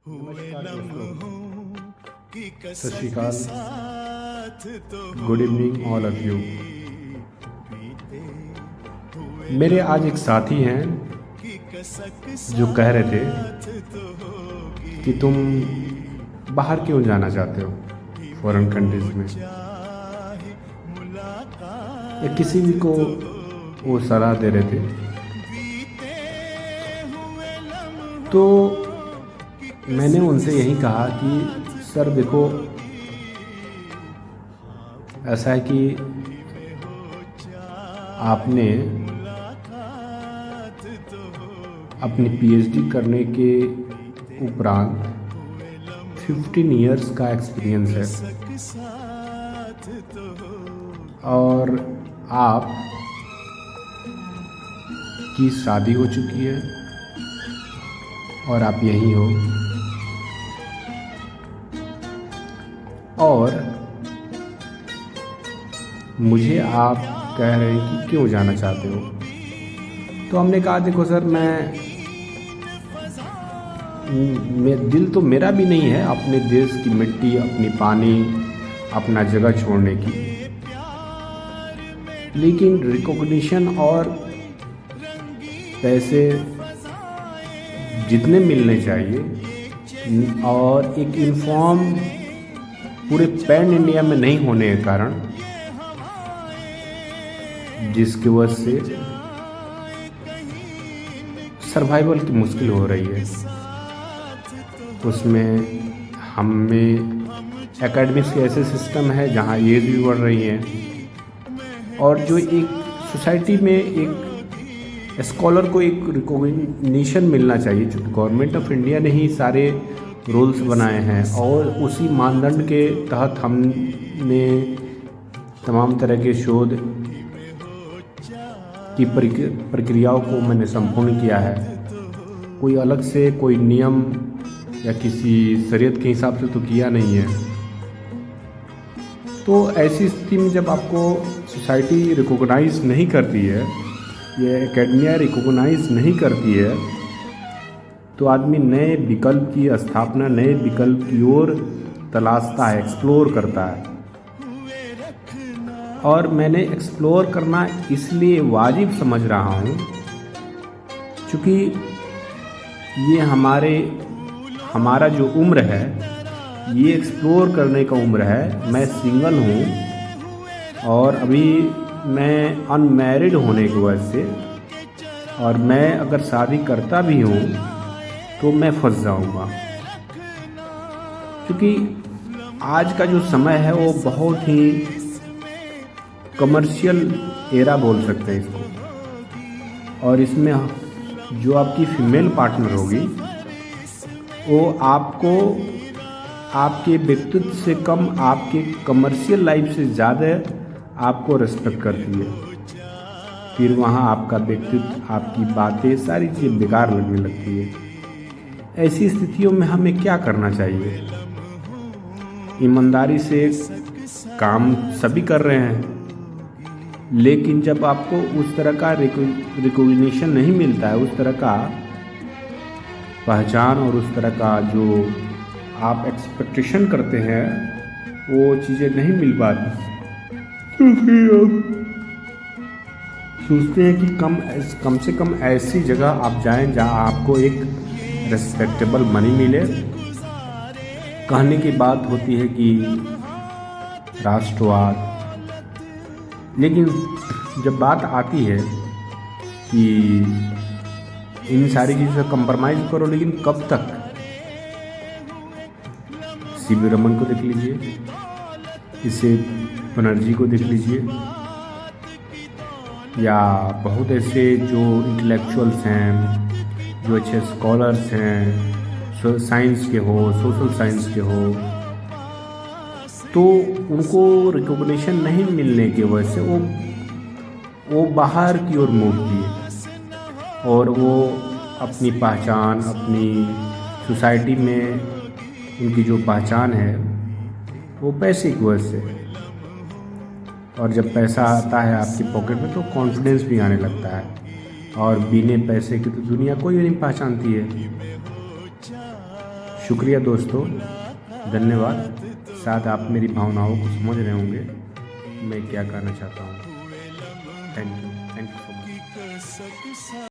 नमस्कार दोस्तों, सत श्री अकाल, good evening all of you. मेरे आज एक साथी हैं जो कह रहे थे कि तुम बाहर क्यों जाना चाहते हो फॉरेन कंट्रीज में, या किसी भी को वो सलाह दे रहे थे। तो मैंने उनसे यही कहा कि सर देखो, ऐसा है कि आपने अपनी पीएचडी करने के उपरांत 15 इयर्स का एक्सपीरियंस है और आप की शादी हो चुकी है और आप यहीं हो, और मुझे आप कह रहे हैं कि क्यों जाना चाहते हो। तो हमने कहा देखो सर, मैं दिल तो मेरा भी नहीं है अपने देश की मिट्टी, अपनी पानी, अपना जगह छोड़ने की, लेकिन रिकॉग्निशन और पैसे जितने मिलने चाहिए और एक यूनिफॉर्म पूरे पैन इंडिया में नहीं होने के कारण, जिसकी वजह से सर्वाइवल की मुश्किल हो रही है, उसमें हमें एकेडमिक्स के ऐसे सिस्टम है जहाँ एज भी बढ़ रही है, और जो एक सोसाइटी में एक स्कॉलर को एक रिकॉग्निशन मिलना चाहिए, जो गवर्नमेंट ऑफ इंडिया ने ही सारे रूल्स बनाए हैं और उसी मानदंड के तहत हमने तमाम तरह के शोध की प्रक्रियाओं को मैंने संपूर्ण किया है। कोई अलग से कोई नियम या किसी शरीयत के हिसाब से तो किया नहीं है। तो ऐसी स्थिति में जब आपको सोसाइटी रिकॉग्नाइज नहीं करती है, ये एकेडमिया रिकॉग्नाइज नहीं करती है, तो आदमी नए विकल्प की स्थापना, नए विकल्प की ओर तलाशता है, एक्सप्लोर करता है। और मैंने एक्सप्लोर करना इसलिए वाजिब समझ रहा हूँ क्योंकि ये हमारा जो उम्र है, ये एक्सप्लोर करने का उम्र है। मैं सिंगल हूँ और अभी मैं अनमैरिड होने की वजह से, और मैं अगर शादी करता भी हूँ तो मैं फंस जाऊँगा, क्योंकि आज का जो समय है वो बहुत ही कमर्शियल एरा बोल सकते हैं इसको, और इसमें जो आपकी फीमेल पार्टनर होगी वो आपको आपके व्यक्तित्व से कम, आपके कमर्शियल लाइफ से ज़्यादा आपको रिस्पेक्ट करती है। फिर वहाँ आपका व्यक्तित्व, आपकी बातें, सारी चीज़ें बेकार लगने लगती है। ऐसी स्थितियों में हमें क्या करना चाहिए? ईमानदारी से काम सभी कर रहे हैं, लेकिन जब आपको उस तरह का रिकॉग्निशन नहीं मिलता है, उस तरह का पहचान और उस तरह का जो आप एक्सपेक्टेशन करते हैं, वो चीज़ें नहीं मिल पाती, तो फिर आप सोचते हैं कि कम से कम ऐसी जगह आप जाएं जहां आपको एक रेस्पेक्टेबल मनी मिले। कहने की बात होती है कि राष्ट्रवाद, लेकिन जब बात आती है कि इन सारी चीज़ों से कंप्रोमाइज़ करो, लेकिन कब तक? सीवी रमन को देख लीजिए, इसे बनर्जी को देख लीजिए, या बहुत ऐसे जो इंटेलेक्चुअल्स हैं, जो अच्छे स्कॉलर्स हैं, साइंस के हो, सोशल साइंस के हो, तो उनको रिकॉग्निशन नहीं मिलने की वजह से वो बाहर की ओर मूवती है, और वो अपनी पहचान, अपनी सोसाइटी में उनकी जो पहचान है वो पैसे की वजह से, और जब पैसा आता है आपकी पॉकेट में तो कॉन्फिडेंस भी आने लगता है, और बिना पैसे की तो दुनिया कोई नहीं पहचानती है। शुक्रिया दोस्तों, धन्यवाद। शायद आप मेरी भावनाओं को समझ रहे होंगे मैं क्या कहना चाहता हूँ। Thank you so much.